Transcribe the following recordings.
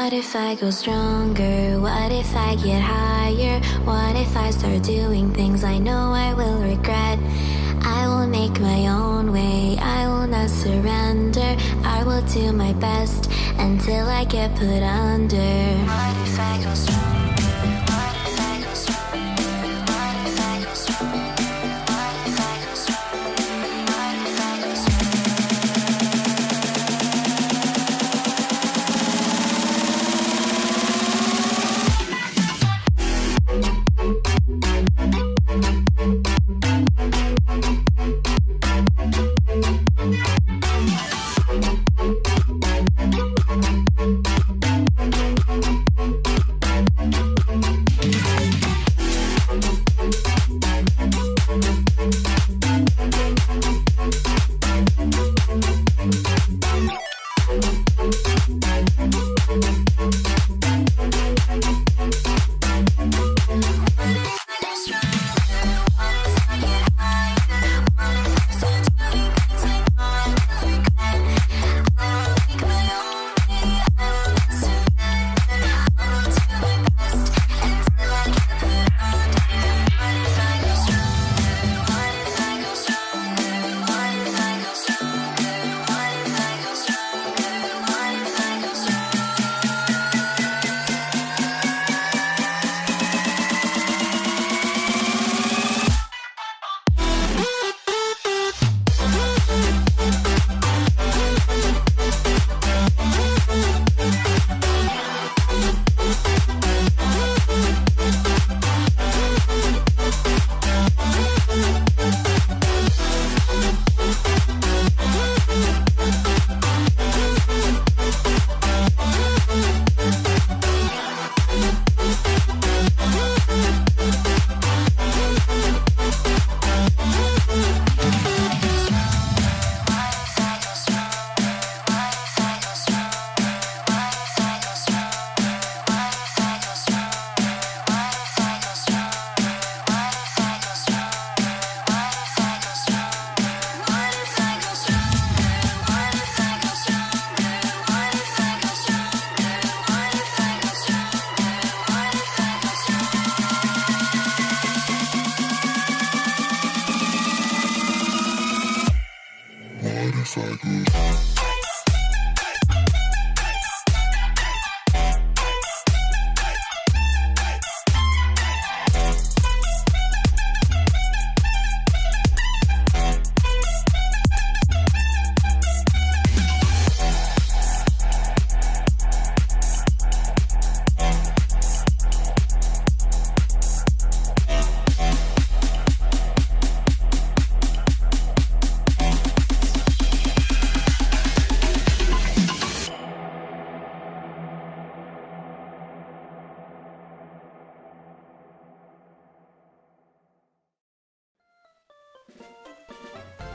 What if I go stronger? What if I get higher? What if I start doing things I know I will regret? I will make my own way, I will not surrender. I will do my best until I get put under. What if I go stronger? What if I go stronger? What if I go stronger? What if I go stronger? What if I go stronger?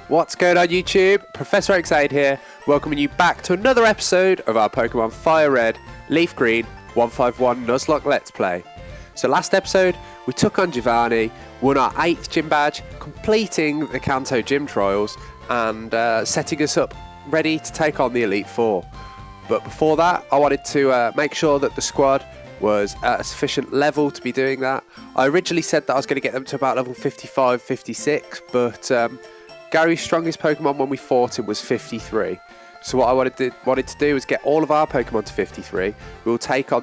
What's going on YouTube? ProfessorOaksAide here, welcoming you back to another episode of our Pokemon Fire Red, Leaf Green 151 Nuzlocke Let's Play. So last episode, we took on Giovanni, won our 8th gym badge, completing the Kanto gym trials and setting us up ready to take on the Elite Four. But before that, I wanted to make sure that the squad was at a sufficient level to be doing that. I originally said that I was going to get them to about level 55, 56, but Gary's strongest Pokemon when we fought him was 53. So what I wanted to do was get all of our Pokemon to 53. We'll take on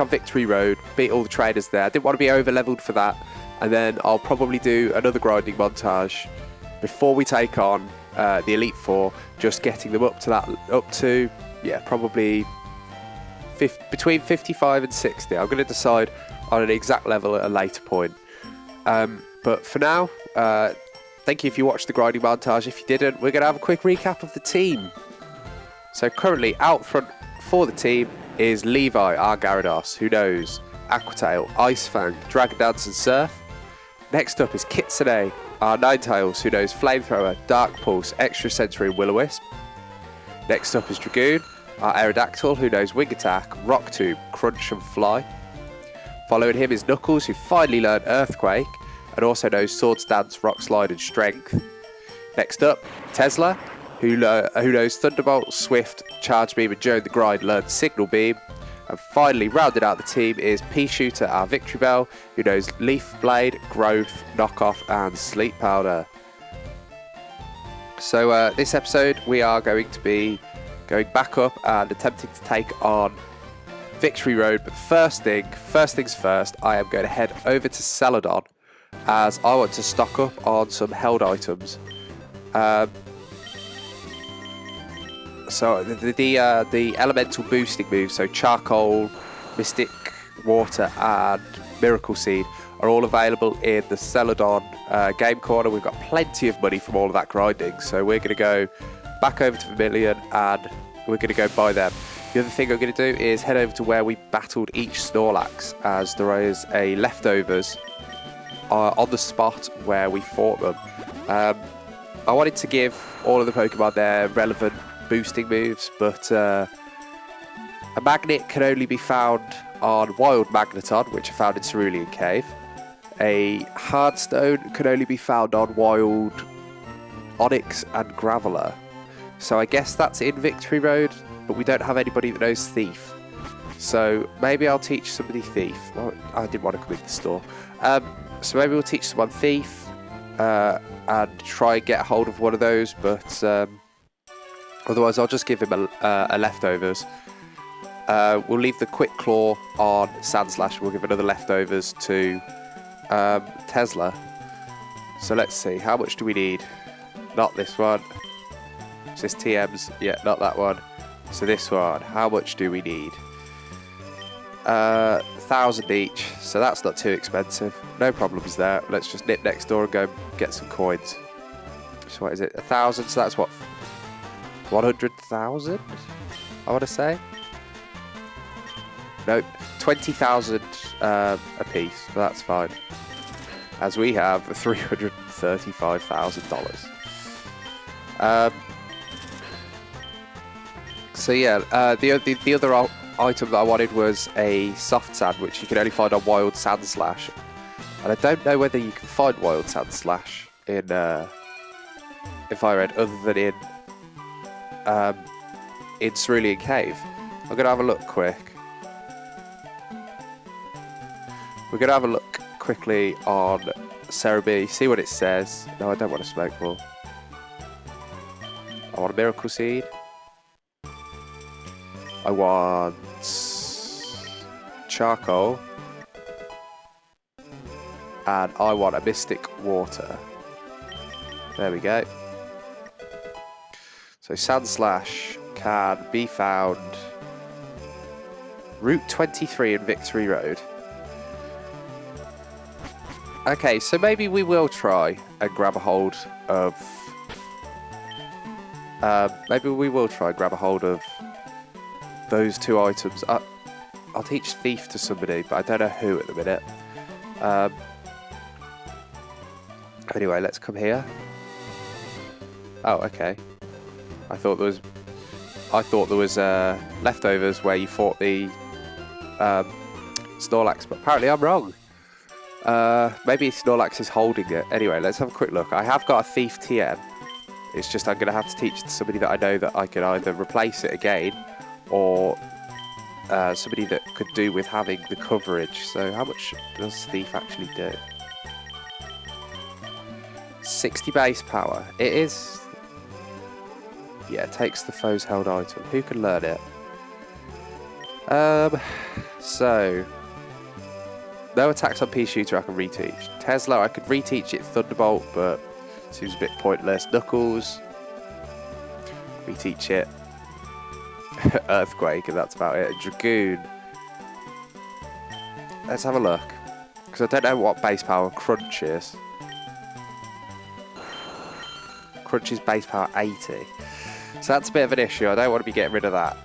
Victory Road, beat all the trainers there. I didn't want to be over leveled for that, and then I'll probably do another grinding montage before we take on the Elite Four, just getting them up to probably between 55 and 60. I'm going to decide on an exact level at a later point. But for now, thank you if you watched the grinding montage. If you didn't, we're going to have a quick recap of the team. So currently out front for the team is Levi, our Gyarados, who knows Aqua Tail, Ice Fang, Dragon Dance and Surf. Next up is Kitsune, our Ninetales, who knows Flamethrower, Dark Pulse, Extra Sensory and Will-O-Wisp. Next up is Dragoon, our Aerodactyl, who knows Wing Attack, Rock Tomb, Crunch and Fly. Following him is Knuckles, who finally learned Earthquake and also knows Sword Stance, Rock Slide and Strength. Next up, Tesla, who knows Thunderbolt, Swift, Charge Beam, and Joan the Grind learns Signal Beam. And finally, rounding out the team is Pea Shooter, our Victory Bell, who knows Leaf Blade, Growth, Knockoff, and Sleep Powder. So this episode, we are going to be going back up and attempting to take on Victory Road. But first things first, I am going to head over to Celadon, as I want to stock up on some held items. So the elemental boosting moves, so Charcoal, Mystic Water, and Miracle Seed, are all available in the Celadon game corner. We've got plenty of money from all of that grinding, so we're going to go back over to Vermilion and we're going to go buy them. The other thing I'm going to do is head over to where we battled each Snorlax, as there is a leftovers on the spot where we fought them. I wanted to give all of the Pokemon their relevant boosting moves, but a magnet can only be found on Wild Magneton, which I found in Cerulean Cave. A Hardstone can only be found on Wild Onyx and Graveler. So I guess that's in Victory Road, but we don't have anybody that knows Thief. So maybe I'll teach somebody Thief. Well, I didn't want to come in the store. So maybe we'll teach someone Thief and try and get a hold of one of those, but otherwise I'll just give him a leftovers. We'll leave the Quick Claw on Sandslash. We'll give another leftovers to Tesla. So let's see, how much do we need? Not this one. Is this TM's? Yeah, not that one. So this one, how much do we need? 1,000 each, so that's not too expensive. No problems there. Let's just nip next door and go get some coins. So what is it? 1,000, so that's what? 100,000? I want to say. Nope, 20,000 a piece, so that's fine. As we have $335,000. So yeah, the other item that I wanted was a soft sand, which you can only find on Wild Sandslash, and I don't know whether you can find Wild Sandslash in Fire Red other than in Cerulean Cave. I'm gonna have a look quick. We're gonna have a look quickly on Cerebi, see what it says. No, I don't want a Smoke Ball. I want a Miracle Seed. I want Charcoal, and I want a Mystic Water. There we go. So Sandslash can be found Route 23 in Victory Road. Okay, so maybe we will try and grab a hold of those two items. I'll teach Thief to somebody, but I don't know who at the minute. Anyway, let's come here. Oh, okay. I thought there was leftovers where you fought the Snorlax, but apparently I'm wrong. Maybe Snorlax is holding it. Anyway, let's have a quick look. I have got a Thief TM. It's just I'm going to have to teach it to somebody that I know that I can either replace it again, or somebody that could do with having the coverage. So how much does Thief actually do? 60 base power. It is... yeah, it takes the foe's held item. Who can learn it? So... no attacks on Pea Shooter I can reteach. Tesla, I could reteach it Thunderbolt, but seems a bit pointless. Knuckles, reteach it Earthquake, and that's about it. Dragoon, let's have a look, because I don't know what base power Crunch is. Crunch is base power 80, so that's a bit of an issue. I don't want to be getting rid of that.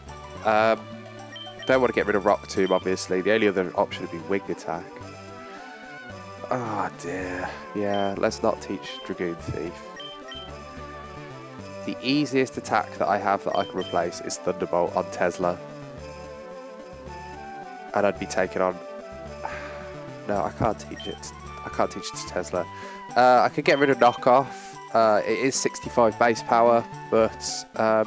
Don't want to get rid of Rock Tomb, obviously. The only other option would be Wing Attack. Oh dear. Yeah, let's not teach Dragoon Thief. The easiest attack that I have that I can replace is Thunderbolt on Tesla. And I'd be taking on... no, I can't teach it. I can't teach it to Tesla. I could get rid of Knockoff. It is 65 base power, but I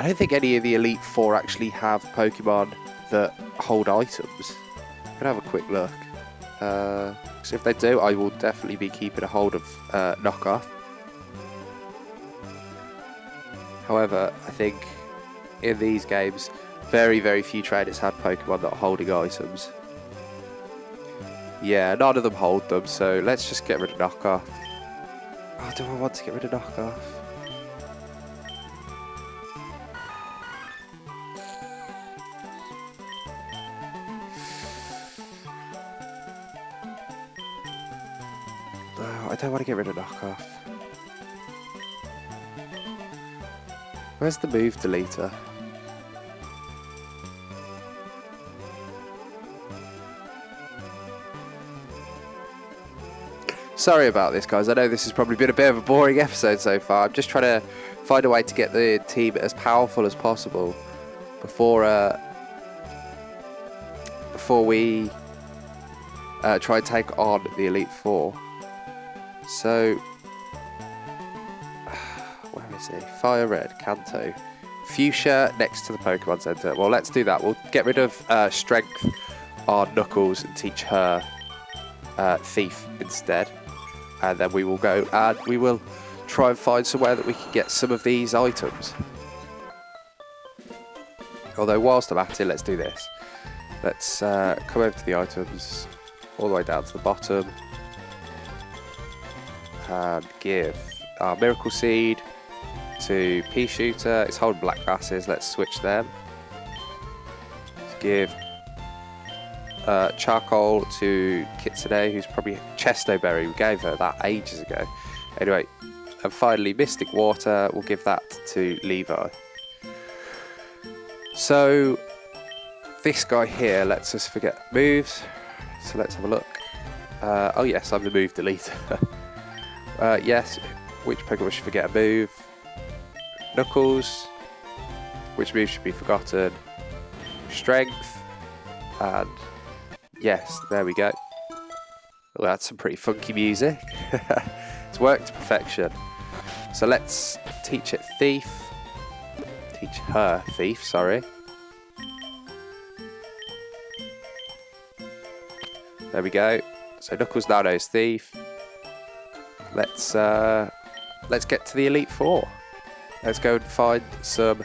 don't think any of the Elite Four actually have Pokemon that hold items. I'm gonna have a quick look. So if they do, I will definitely be keeping a hold of Knockoff. However, I think in these games, very, very few trainers had Pokemon that are holding items. Yeah, none of them hold them, so let's just get rid of Knockoff. Oh, do I want to get rid of Knockoff? No, I don't want to get rid of Knockoff. Where's the move deleter? Sorry about this, guys. I know this has probably been a bit of a boring episode so far. I'm just trying to find a way to get the team as powerful as possible before we try and take on the Elite Four. So, where is he? Fire Red, Kanto, Fuchsia next to the Pokemon Center. Well, let's do that. We'll get rid of Strength on Knuckles and teach her Thief instead. And then we will go and we will try and find somewhere that we can get some of these items. Although whilst I'm at it, let's do this. Let's come over to the items all the way down to the bottom and give our Miracle Seed to Pea Shooter. It's holding black glasses. Let's switch them. Let's give Charcoal to Kitsune, who's probably Chesto Berry. We gave her that ages ago. Anyway, and finally Mystic Water, we'll give that to Levi. So this guy here lets us forget moves, so let's have a look. Oh yes, I'm the move deleter. Yes, which Pokemon should forget a move? Knuckles. Which move should be forgotten? Strength. And yes, there we go. Well, that's some pretty funky music. It's worked to perfection. So let's teach it Thief. Teach her Thief, sorry. There we go. So Knuckles now knows Thief. Let's get to the Elite Four. Let's go and find some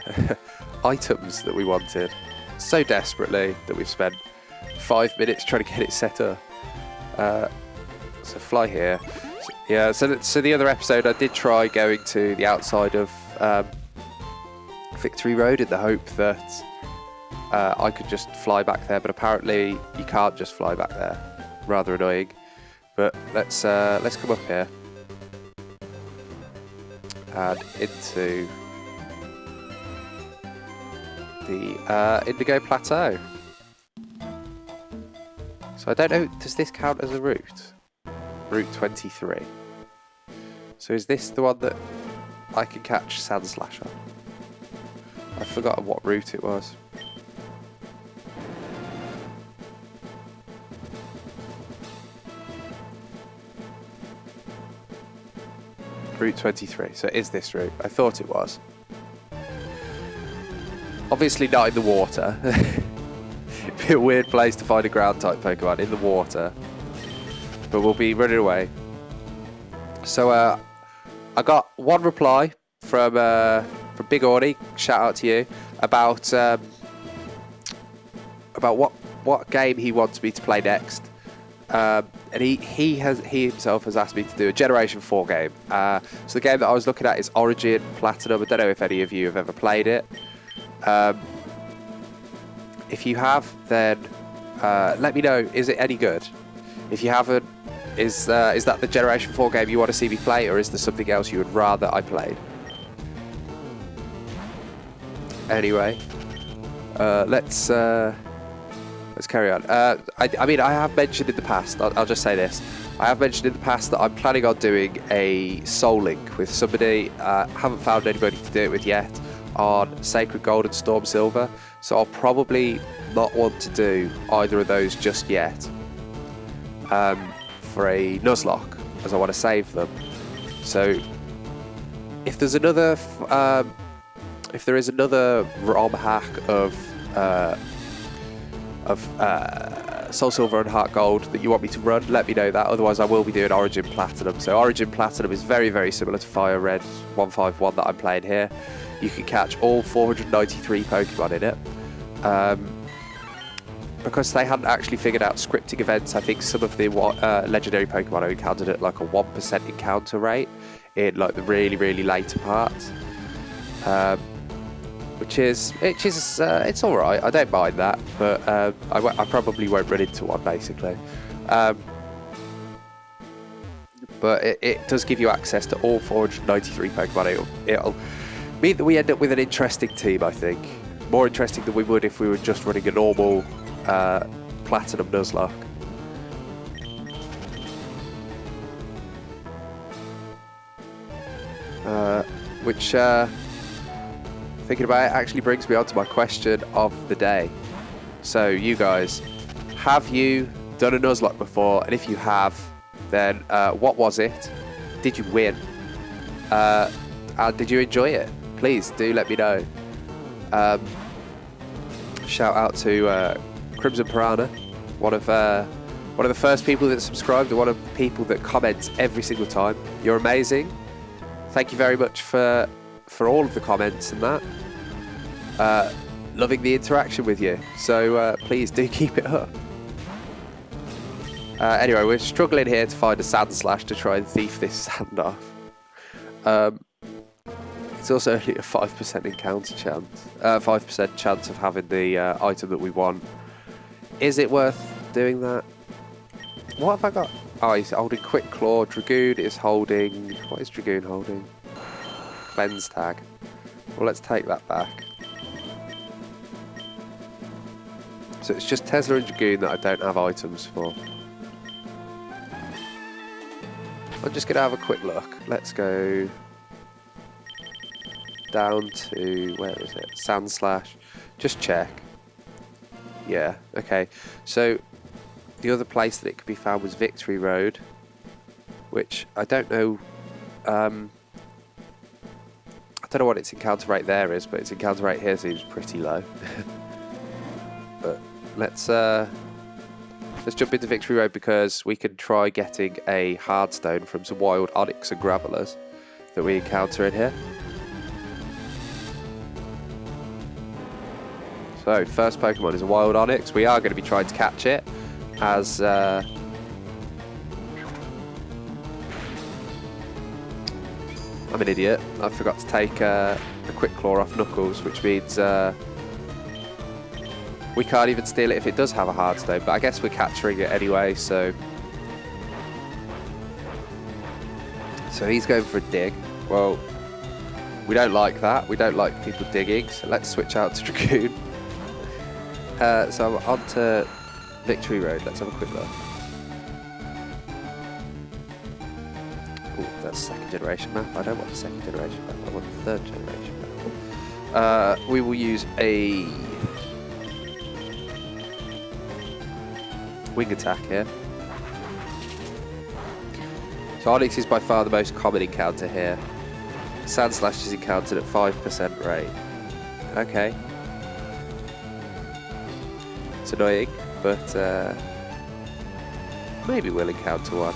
items that we wanted so desperately that we've spent 5 minutes trying to get it set up. So fly here. Yeah, so the other episode I did try going to the outside of Victory Road in the hope that I could just fly back there, but apparently you can't just fly back there. Rather annoying. But let's come up here and into the Indigo Plateau. So I don't know, does this count as a route? Route 23. So is this the one that I can catch Sandslash on? I've forgotten what route it was. Route 23, so it is this route. I thought it was. Obviously not in the water. It'd be a weird place to find a ground type Pokemon in the water. But we'll be running away. So I got one reply from Big Orny, shout out to you, about what game he wants me to play next. And he himself has asked me to do a Generation 4 game. So the game that I was looking at is Origin Platinum. I don't know if any of you have ever played it. If you have, then let me know, is it any good? If you haven't, is that the Generation 4 game you want to see me play, or is there something else you would rather I played? Anyway, let's carry on. I mean, I have mentioned in the past, I'll just say this, I have mentioned in the past that I'm planning on doing a Soul Link with somebody, haven't found anybody to do it with yet, on Sacred Gold and Storm Silver, so I'll probably not want to do either of those just yet for a Nuzlocke, as I want to save them So if there's another, if there is another ROM hack of Soul Silver and Heart Gold that you want me to run, let me know that. Otherwise, I will be doing Origin Platinum. So Origin Platinum is very, very similar to Fire Red 151 that I'm playing here. You can catch all 493 Pokemon in it. Because they hadn't actually figured out scripting events, I think some of the legendary Pokemon are encountered at like a 1% encounter rate in like the really, really later parts. Which is it's all right. I don't mind that, but I probably won't run into one basically. But it does give you access to all 493 Pokemon. It'll mean that we end up with an interesting team. I think more interesting than we would if we were just running a normal Platinum Nuzlocke. Which. Thinking about it actually brings me on to my question of the day. So you guys, have you done a Nuzlocke before? And if you have, then what was it? Did you win? And did you enjoy it? Please do let me know. Shout out to Crimson Piranha, one of the first people that subscribed and one of the people that comments every single time. You're amazing. Thank you very much for all of the comments and that. Loving the interaction with you, so please do keep it up. Anyway, we're struggling here to find a Sand Slash to try and thief this sand off. It's also only a 5% encounter chance, 5% chance of having the item that we want. Is it worth doing that? What have I got? Oh, he's holding Quick Claw. Dragoon is holding... What is Dragoon holding? Cleanse Tag. Well, let's take that back. So it's just Tesla and Dragoon that I don't have items for. I'm just going to have a quick look. Let's go down to... Where is it? Sand Slash. Just check. Yeah, okay. So the other place that it could be found was Victory Road, which I don't know... I don't know what its encounter rate there is, but its encounter rate here seems pretty low. But let's jump into Victory Road because we can try getting a Hardstone from some wild Onyx and Gravelers that we encounter in here. So first Pokemon is a wild Onyx. We are going to be trying to catch it as I'm an idiot. I forgot to take the Quick Claw off Knuckles, which means we can't even steal it if it does have a Hardstone, but I guess we're capturing it anyway, so he's going for a dig. Well, we don't like that. We don't like people digging, so let's switch out to Dragoon. So I'm on to Victory Road. Let's have a quick look. That's second generation map. I don't want the second generation map. I want the third generation map. We will use a wing attack here. So Onyx is by far the most common encounter here. Sand Slash is encountered at 5% rate. Okay. It's annoying, but maybe we'll encounter one.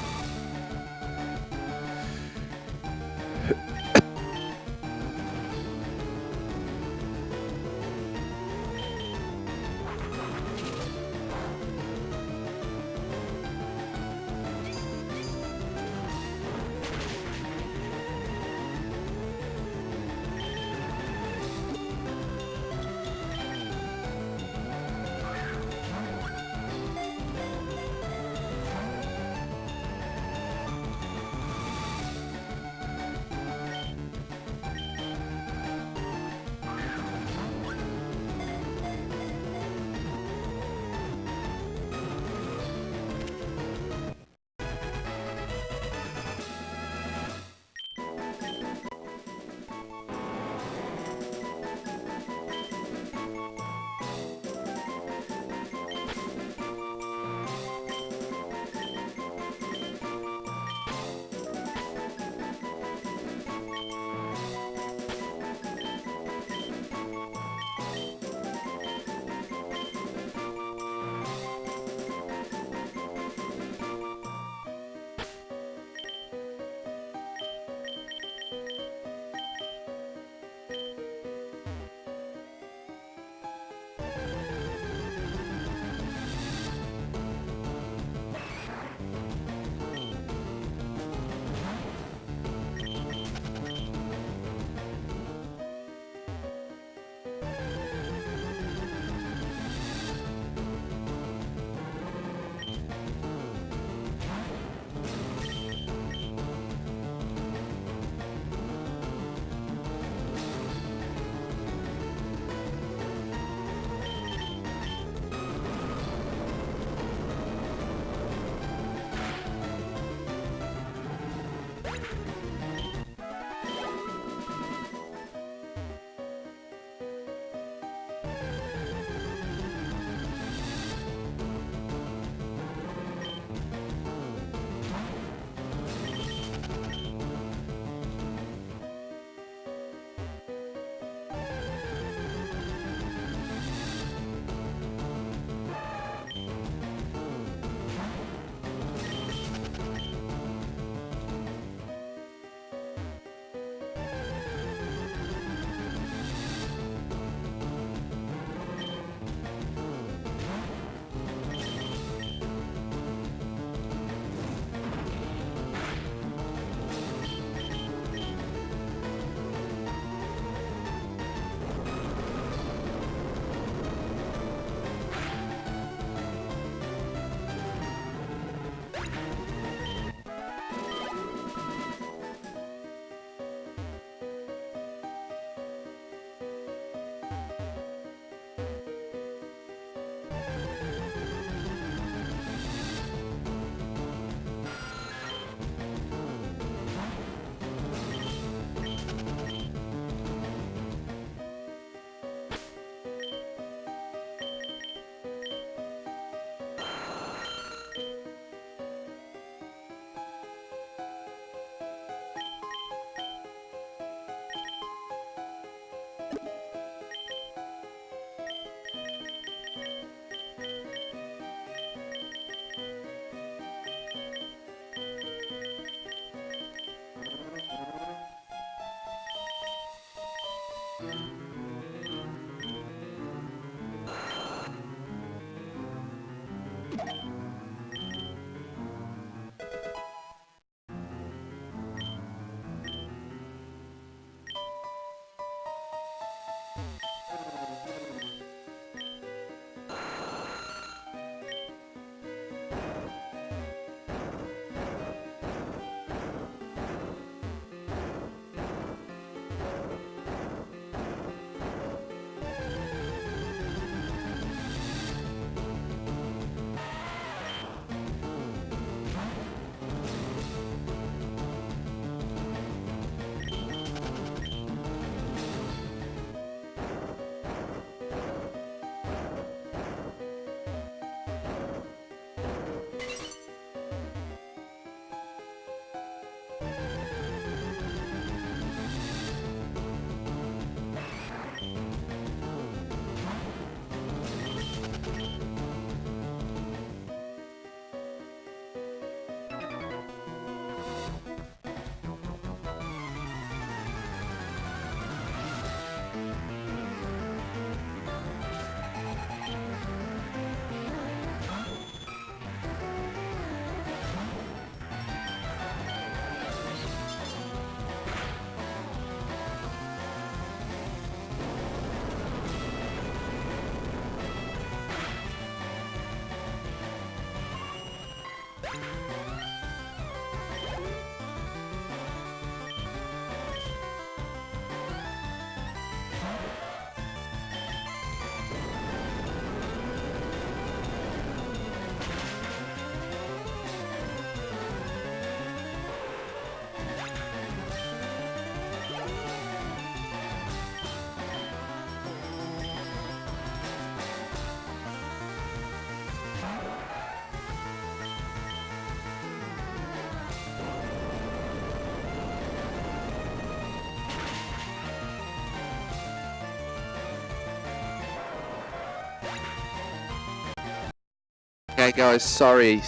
Okay guys, sorry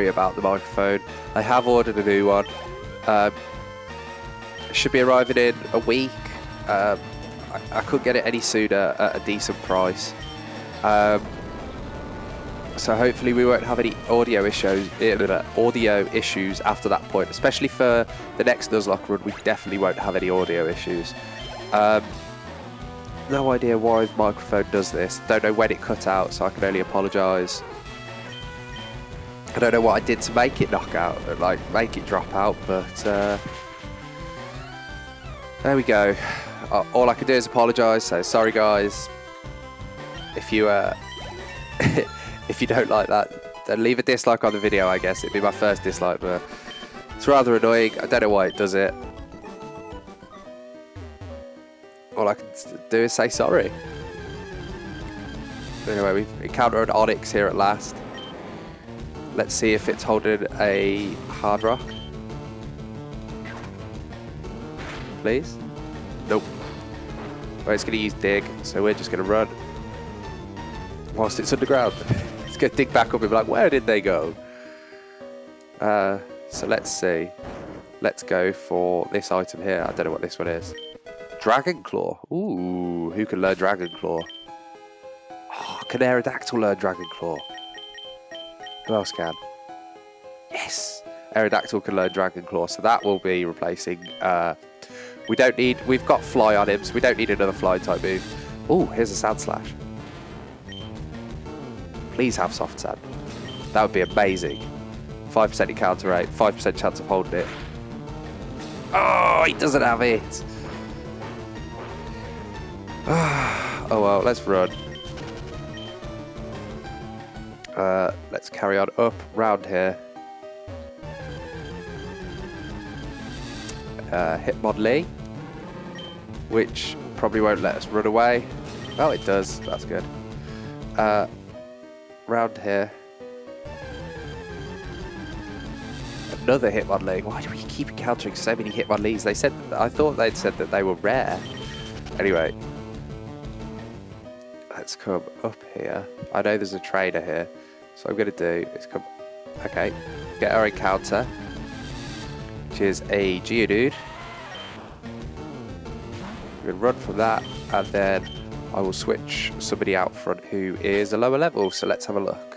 about the microphone. I have ordered a new one. It should be arriving in a week. I couldn't get it any sooner at a decent price. So hopefully we won't have any audio issues after that point, especially for the next Nuzlocke run. We definitely won't have any audio issues. No idea why the microphone does this. Don't know when it cut out, so I can only apologise. I don't know what I did to make it knock out, like make it drop out, but there we go. All I can do is apologise. So sorry, guys. If you if you don't like that, then leave a dislike on the video. I guess it'd be my first dislike, but it's rather annoying. I don't know why it does it. All I can do is say sorry. Anyway, we've encountered an Onyx here at last. Let's see if it's holding a hard rock. Please? Nope. Well, it's going to use dig, so we're just going to run. Whilst it's underground. It's going to dig back up and be like, where did they go? So let's see. Let's go for this item here. I don't know what this one is. Dragon Claw. Ooh, who can learn Dragon Claw? Oh, can Aerodactyl learn Dragon Claw? Who else can? Yes! Aerodactyl can learn Dragon Claw, so that will be replacing... we've got Fly on him, so we don't need another Fly type move. Ooh, here's a Sand Slash. Please have Soft Sand. That would be amazing. 5% encounter rate, 5% chance of holding it. Oh, he doesn't have it! Oh well, let's run. Let's carry on up round here. Hitmonlee, which probably won't let us run away. Oh, it does. That's good. Round here. Another Hitmonlee. Why do we keep encountering so many Hitmonlees? They said, I thought they'd said that they were rare. Anyway. Let's come up here. I know there's a trainer here. So what I'm going to do is come... Okay. Get our encounter. Which is a Geodude. We're going to run from that. And then I will switch somebody out front who is a lower level. So let's have a look.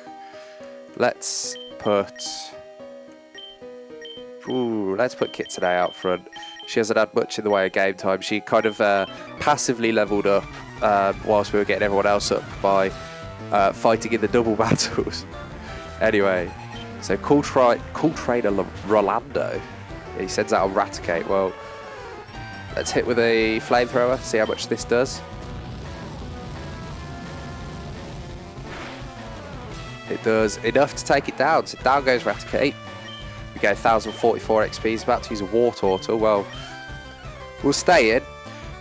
Let's put... Ooh, let's put Kitsune out front. She hasn't had much in the way of game time. She kind of passively leveled up whilst we were getting everyone else up by fighting in the double battles. Anyway, so cool trainer Rolando. He sends out a Raticate. Well, let's hit with a flamethrower, see how much this does. It does enough to take it down. So down goes Raticate. We get 1044 XP. He's about to use a War Turtle. Well, we'll stay in.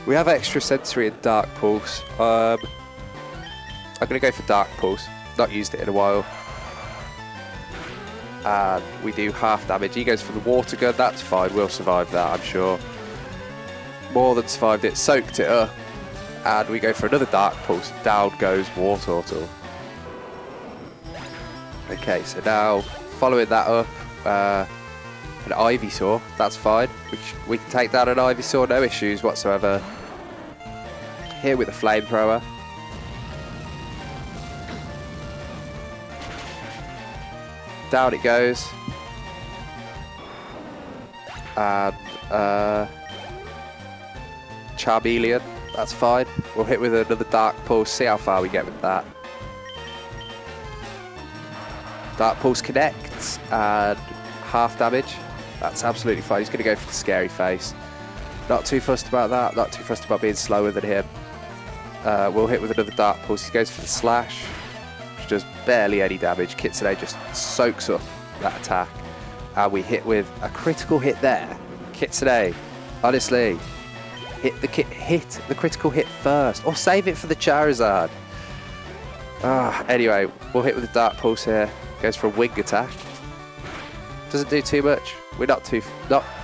We have extra sensory and Dark Pulse. I'm going to go for Dark Pulse. Not used it in a while. And we do half damage. He goes for the Water Gun. That's fine. We'll survive that, I'm sure. More than survived it. Soaked it up. And we go for another Dark Pulse. Down goes War Turtle. Okay, so now following that up, an Ivysaur. That's fine. We can take down an Ivysaur, no issues whatsoever. Here with a flamethrower. Down it goes. And Charmeleon. That's fine. We'll hit with another Dark Pulse. See how far we get with that. Dark Pulse connects and half damage. That's absolutely fine. He's going to go for the Scary Face. Not too fussed about that. Not too fussed about being slower than him. We'll hit with another Dark Pulse. He goes for the Slash, which does barely any damage. Kitsune just soaks up that attack. And we hit with a critical hit there. Kitsune, honestly, hit the critical hit first. Or save it for the Charizard. Anyway, we'll hit with a Dark Pulse here. Goes for a Wing attack. Doesn't do too much. We're not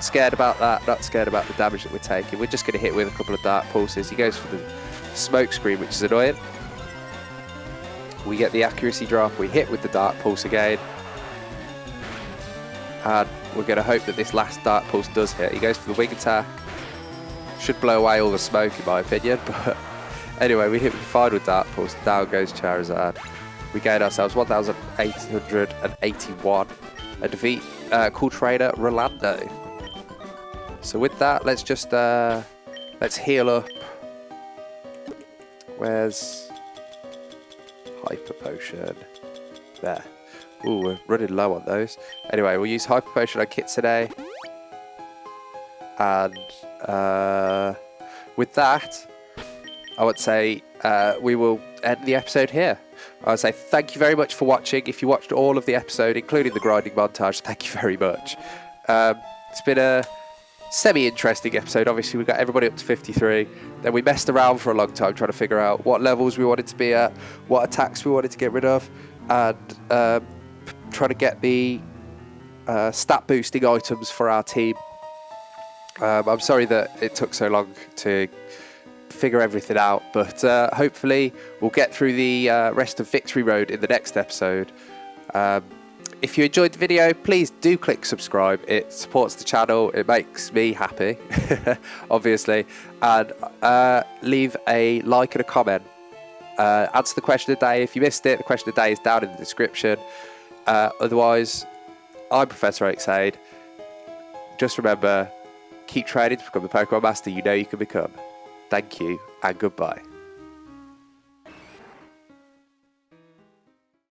scared about that. Not scared about the damage that we're taking. We're just going to hit with a couple of Dark Pulses. He goes for the Smoke Screen, which is annoying. we get the accuracy drop, we hit with the Dark Pulse again. And we're going to hope that this last Dark Pulse does hit. He goes for the wing attack. Should blow away all the smoke in my opinion, but anyway, we hit with the final Dark Pulse. Down goes Charizard. We gain ourselves 1,881 and defeat Cool Trainer Rolando. So with that, let's just let's heal up. Where's Hyper Potion? There. Ooh, we're running low on those. Anyway, we'll use Hyper Potion on Kitsune. And with that, I would say we will end the episode here. I would say thank you very much for watching. If you watched all of the episode, including the grinding montage, thank you very much. It's been a semi-interesting episode. Obviously, we got everybody up to 53. Then we messed around for a long time trying to figure out what levels we wanted to be at, what attacks we wanted to get rid of, and trying to get the stat boosting items for our team. I'm sorry that it took so long to figure everything out, but hopefully we'll get through the rest of Victory Road in the next episode. If you enjoyed the video, please do click subscribe. It supports the channel, it makes me happy, obviously, and leave a like and a comment. Answer the question of the day. If you missed it, the question of the day is down in the description. Otherwise, I'm Professor AaksAide. Just remember, keep training to become the Pokemon Master you know you can become. Thank you, and goodbye.